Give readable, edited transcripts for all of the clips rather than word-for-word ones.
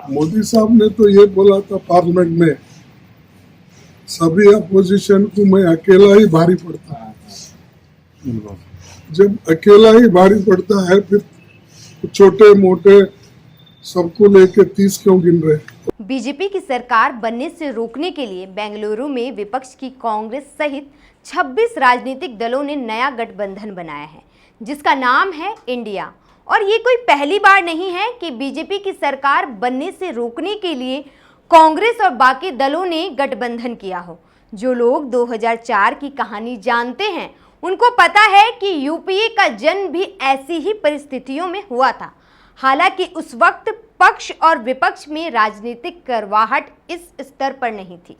मोदी साहब ने तो ये बोला था पार्लियामेंट में, सभी अपोजिशन को मैं अकेला ही भारी पड़ता है। जब अकेला ही भारी पड़ता है फिर छोटे मोटे सबको लेके 30 क्यों गिन रहे। बीजेपी की सरकार बनने से रोकने के लिए बेंगलुरु में विपक्ष की कांग्रेस सहित 26 राजनीतिक दलों ने नया गठबंधन बनाया है, जिसका नाम है इंडिया। और ये कोई पहली बार नहीं है कि बीजेपी की सरकार बनने से रोकने के लिए कांग्रेस और बाकी दलों ने गठबंधन किया हो। जो लोग 2004 की कहानी जानते हैं उनको पता है कि यूपीए का जन्म भी ऐसी ही परिस्थितियों में हुआ था। हालांकि उस वक्त पक्ष और विपक्ष में राजनीतिक करवाहट इस स्तर पर नहीं थी।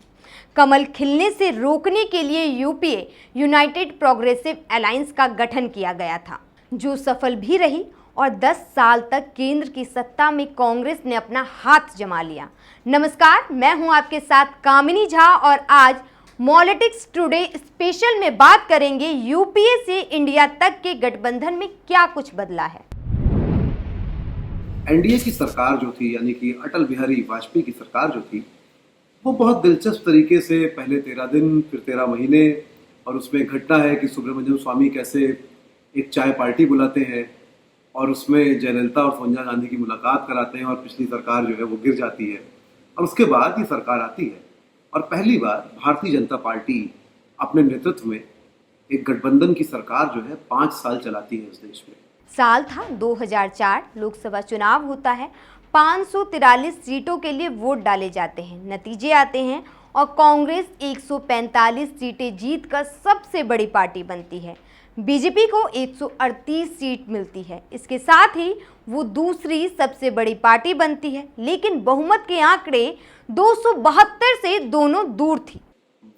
कमल खिलने से रोकने के लिए यूपीए यूनाइटेड प्रोग्रेसिव अलायंस का गठन किया गया था, जो सफल भी रही और 10 साल तक केंद्र की सत्ता में कांग्रेस ने अपना हाथ जमा लिया। नमस्कार, मैं हूं आपके साथ कामिनी झा और आज पॉलिटिक्स टुडे स्पेशल में बात करेंगे यूपीए से इंडिया तक के गठबंधन में क्या कुछ बदला है। एनडीए की सरकार जो थी, यानी कि अटल बिहारी वाजपेयी की सरकार जो थी, वो बहुत दिलचस्प तरीके से पहले 13 दिन फिर 13 महीने, और उसमें घटना है कि सुब्रमण्यम स्वामी कैसे एक चाय पार्टी बुलाते हैं और उसमें जयललिता और सोनिया गांधी की मुलाकात कराते हैं और पिछली सरकार जो है वो गिर जाती है और उसके बाद ये सरकार आती है और पहली बार भारतीय जनता पार्टी अपने नेतृत्व में एक गठबंधन की सरकार जो है 5 साल चलाती है इस देश में। साल था 2004, लोकसभा चुनाव होता है। 543 सीटों के लिए वोट डाले जाते हैं, नतीजे आते हैं और कांग्रेस 145 सीटें जीतकर सबसे बड़ी पार्टी बनती है। बीजेपी को 138 सीट मिलती है। इसके साथ ही वो दूसरी सबसे बड़ी पार्टी बनती है, लेकिन बहुमत के आंकड़े 272 से दोनों दूर थी।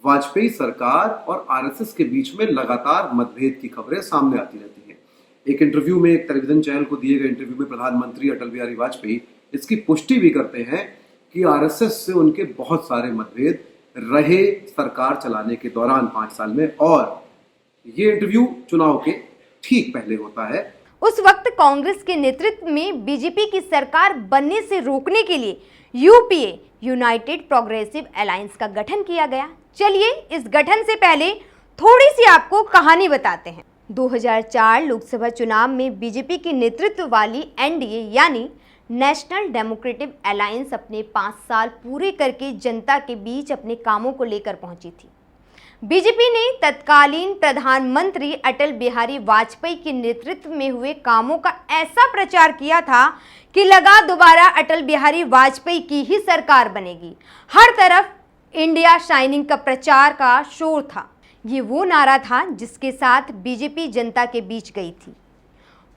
वाजपेयी सरकार और आरएसएस के बीच में लगातार मतभेद की खबरें सामने आती रहती हैं। एक इंटरव्यू में, एक टेलीविजन चैनल को दिए गए इंटरव्यू में प्रधानमंत्री अटल बिहारी वाजपेयी इसकी पुष्टि भी करते हैं कि आरएसएस से उनके बहुत सारे मतभेद रहे सरकार चलाने के दौरान 5 साल में, और ये इंटरव्यू चुनाव के ठीक पहले होता है। उस वक्त कांग्रेस के नेतृत्व में बीजेपी की सरकार बनने से रोकने के लिए यूपीए यूनाइटेड प्रोग्रेसिव अलायंस का गठन किया गया। चलिए इस गठन से पहले थोड़ी सी आपको कहानी बताते हैं। 2004 लोकसभा चुनाव में बीजेपी के नेतृत्व वाली एनडीए यानी नेशनल डेमोक्रेटिक अलायंस अपने 5 साल पूरे करके जनता के बीच अपने कामों को लेकर पहुंची थी। बीजेपी ने तत्कालीन प्रधानमंत्री अटल बिहारी वाजपेयी के नेतृत्व में हुए कामों का ऐसा प्रचार किया था कि लगा दोबारा अटल बिहारी वाजपेयी की ही सरकार बनेगी। हर तरफ इंडिया शाइनिंग का प्रचार का शोर था। ये वो नारा था जिसके साथ बीजेपी जनता के बीच गई थी।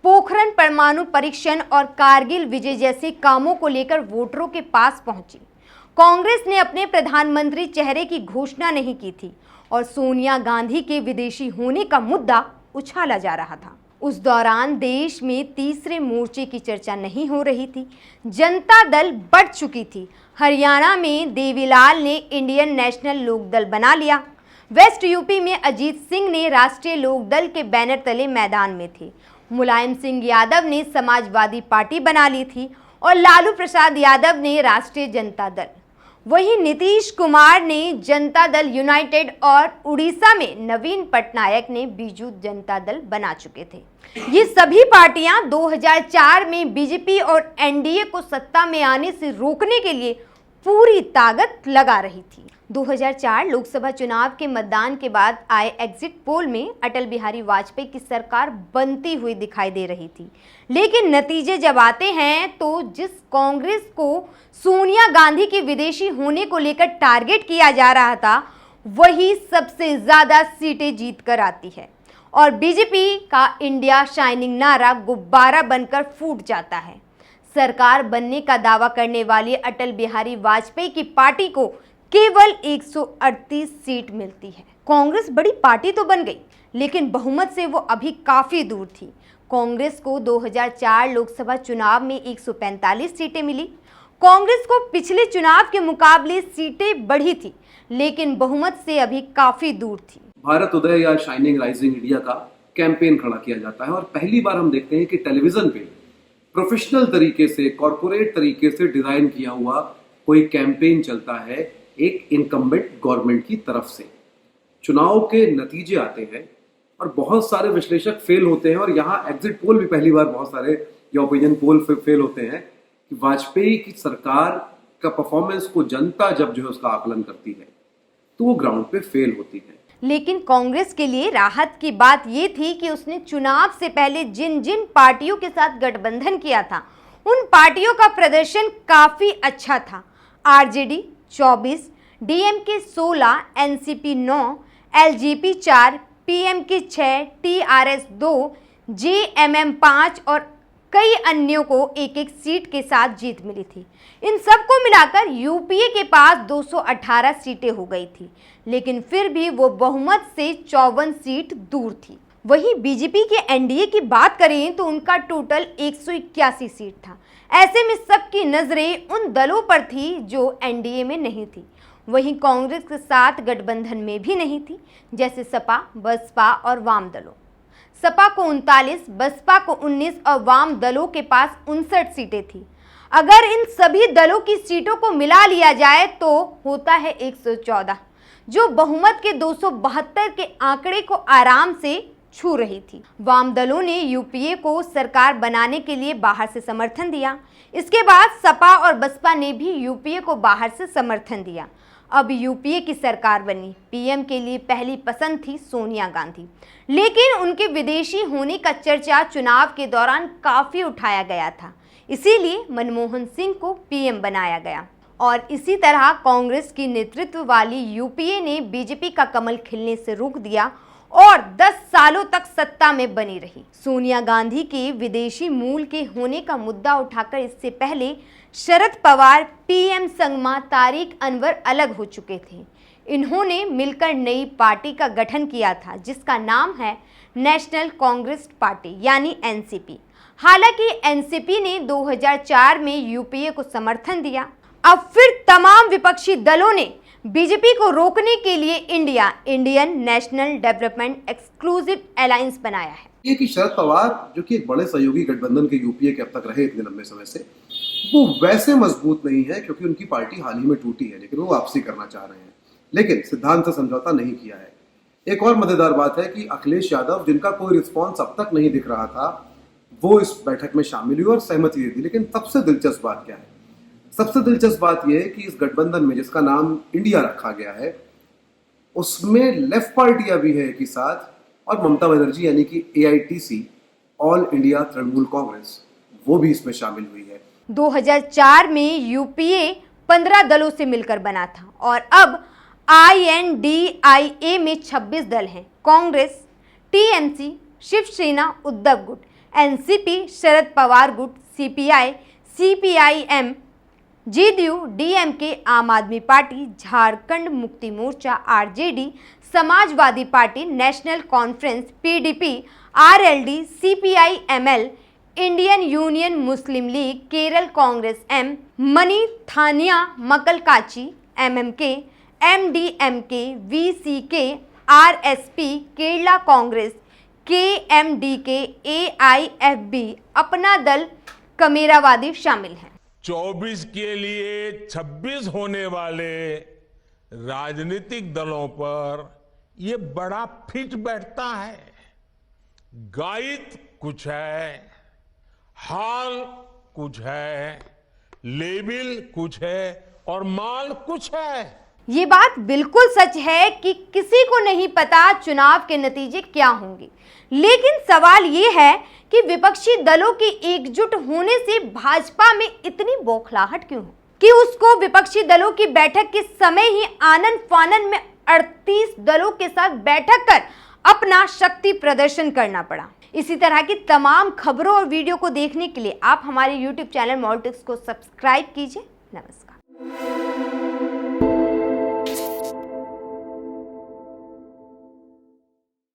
पोखरण परमाणु परीक्षण और कारगिल विजय जैसे कामों को लेकर वोटरों के पास पहुंची। कांग्रेस ने अपने प्रधानमंत्री चेहरे की घोषणा नहीं की थी और सोनिया गांधी के विदेशी होने का मुद्दा उछाला जा रहा था। उस दौरान देश में तीसरे मोर्चे की चर्चा नहीं हो रही थी। जनता दल बढ़ चुकी थी। हरियाणा में देवीलाल ने इंडियन नेशनल लोकदल बना लिया। वेस्ट यूपी में अजीत सिंह ने राष्ट्रीय लोकदल के बैनर तले मैदान में थे। मुलायम सिंह यादव ने समाजवादी पार्टी बना ली थी और लालू प्रसाद यादव ने राष्ट्रीय जनता दल। वहीं नीतीश कुमार ने जनता दल यूनाइटेड और उड़ीसा में नवीन पटनायक ने बीजू जनता दल बना चुके थे। ये सभी पार्टियां 2004 में बीजेपी और एनडीए को सत्ता में आने से रोकने के लिए पूरी ताकत लगा रही थी। 2004 लोकसभा चुनाव के मतदान के बाद आए एग्जिट पोल में अटल बिहारी वाजपेयी की सरकार बनती हुई दिखाई दे रही थी, लेकिन नतीजे जब आते हैं तो जिस कांग्रेस को सोनिया गांधी के विदेशी होने को लेकर टारगेट किया जा रहा था, वही सबसे ज्यादा सीटें जीत कर आती है और बीजेपी का इंडिया शाइनिंग नारा गुब्बारा बनकर फूट जाता है। सरकार बनने का दावा करने वाली अटल बिहारी वाजपेयी की पार्टी को केवल 138 सीट मिलती है। कांग्रेस बड़ी पार्टी तो बन गई, लेकिन बहुमत से वो अभी काफी दूर थी। कांग्रेस को 2004 लोकसभा चुनाव में 145 सीटें मिली। कांग्रेस को पिछले चुनाव के मुकाबले सीटें बढ़ी थी, लेकिन बहुमत से अभी काफी दूर थी। भारत उदय या शाइनिंग राइजिंग इंडिया का कैंपेन खड़ा किया जाता है और पहली बार हम देखते हैं कि टेलीविजन पे प्रोफेशनल तरीके से, कॉरपोरेट तरीके से डिजाइन किया हुआ कोई कैंपेन चलता है एक इनकम्बेंट गवर्नमेंट की तरफ से। चुनाव के नतीजे आते हैं और बहुत सारे विश्लेषक फेल होते हैं, और यहाँ एग्जिट पोल भी पहली बार बहुत सारे या ओपिनियन पोल फेल होते हैं कि वाजपेयी की सरकार का परफॉर्मेंस को जनता जब जो है उसका आकलन करती है तो वो ग्राउंड पे फेल होती है। लेकिन कांग्रेस के लिए राहत की बात ये थी कि उसने चुनाव से पहले जिन जिन पार्टियों के साथ गठबंधन किया था उन पार्टियों का प्रदर्शन काफी अच्छा था। RJD 24, DMK 16, NCP 9, LJP 4, PMK 6, TRS 2, JMM 5 और कई अन्यों को एक एक सीट के साथ जीत मिली थी। इन सबको मिलाकर यूपीए के पास 218 सीटें हो गई थी, लेकिन फिर भी वो बहुमत से 54 सीट दूर थी। वहीं बीजेपी के एनडीए की बात करें तो उनका टोटल 181 सीट था। ऐसे में सबकी नजरें उन दलों पर थी जो एनडीए में नहीं थी, वहीं कांग्रेस के साथ गठबंधन में भी नहीं थी, जैसे सपा, बसपा और वाम दलों। सपा को 39, बसपा को 19 और वाम दलों के पास 59 सीटें थी। अगर इन सभी दलों की सीटों को मिला लिया जाए तो होता है 114, जो बहुमत के 272 के आंकड़े को आराम से छू रही थी। वाम दलों ने यूपीए को सरकार बनाने के लिए बाहर से समर्थन दिया। इसके बाद सपा और बसपा ने भी यूपीए को बाहर से समर्थन दिया। अब यूपीए की सरकार बनी। पीएम के लिए पहली पसंद थी सोनिया गांधी, लेकिन उनके विदेशी होने का चर्चा चुनाव के दौरान काफी उठाया गया था, इसीलिए मनमोहन सिंह को पीएम बनाया गया। और इसी तरह कांग्रेस की नेतृत्व वाली यूपीए ने बीजेपी का कमल खिलने से रोक दिया और 10 सालों तक सत्ता में बनी रही। सोनिया गांधी के विदेशी मूल के होने का मुद्दा उठाकर इससे पहले शरद पवार, पीएम संगमा, तारिक अनवर अलग हो चुके थे। इन्होंने मिलकर नई पार्टी का गठन किया था जिसका नाम है नेशनल कांग्रेस पार्टी यानी एनसीपी। हालांकि एनसीपी ने 2004 में यूपीए को समर्थन दिया। अब फिर तमाम विपक्षी दलों ने बीजेपी को रोकने के लिए Indian national development exclusive alliance बनाया है। ये कि शरद पवार जो कि एक बड़े सहयोगी गठबंधन के यूपीए के अब तक रहे इतने लंबे समय से, वो वैसे मजबूत नहीं है क्योंकि उनकी पार्टी हाल ही में टूटी है, लेकिन वो वापसी करना चाह रहे हैं, लेकिन सिद्धांत से समझौता नहीं किया है। एक और मजेदार बात है कि अखिलेश यादव, जिनका कोई रिस्पॉन्स अब तक नहीं दिख रहा था, वो इस बैठक में शामिल हुए और सहमति दे दी। लेकिन सबसे दिलचस्प बात क्या है? सबसे दिलचस्प बात यह है कि इस गठबंधन में जिसका नाम इंडिया रखा गया है, उसमें लेफ्ट पार्टियां भी है एक साथ, और ममता बनर्जी यानी कि AITC, all India Trinamool Congress, वो भी इसमें शामिल हुई है। 2004 में यूपीए 15 दलों से मिलकर बना था और अब INDIA में 26 दल हैं। कांग्रेस, TMC, शिवसेना, उद्धव गुट, एनसीपी, शरद पवार गुट, CPI, CPIM, JDU, DMK, आम आदमी Party, Jharkhand Mukti Morcha, RJD, Samajwadi Party, National Conference, PDP, RLD, CPI-ML, Indian Union Muslim League, Kerala Congress M, Manithaneya Makkal Katchi, MMK, MDMK, VCK, RSP, Kerala Congress, KMDK, AIFB, अपना दल, कमेरावादी शामिल हैं। 24 के लिए 26 होने वाले राजनीतिक दलों पर ये बड़ा फिट बैठता है। गाइड कुछ है, हाल कुछ है, लेबिल कुछ है और माल कुछ है। ये बात बिल्कुल सच है कि किसी को नहीं पता चुनाव के नतीजे क्या होंगे, लेकिन सवाल ये है कि विपक्षी दलों के एकजुट होने से भाजपा में इतनी बौखलाहट क्यों है कि उसको विपक्षी दलों की बैठक के समय ही आनन फानन में 38 दलों के साथ बैठक कर अपना शक्ति प्रदर्शन करना पड़ा। इसी तरह की तमाम खबरों और वीडियो को देखने के लिए आप हमारे YouTube चैनल मॉल्टिक्स को सब्सक्राइब कीजिए। नमस्कार।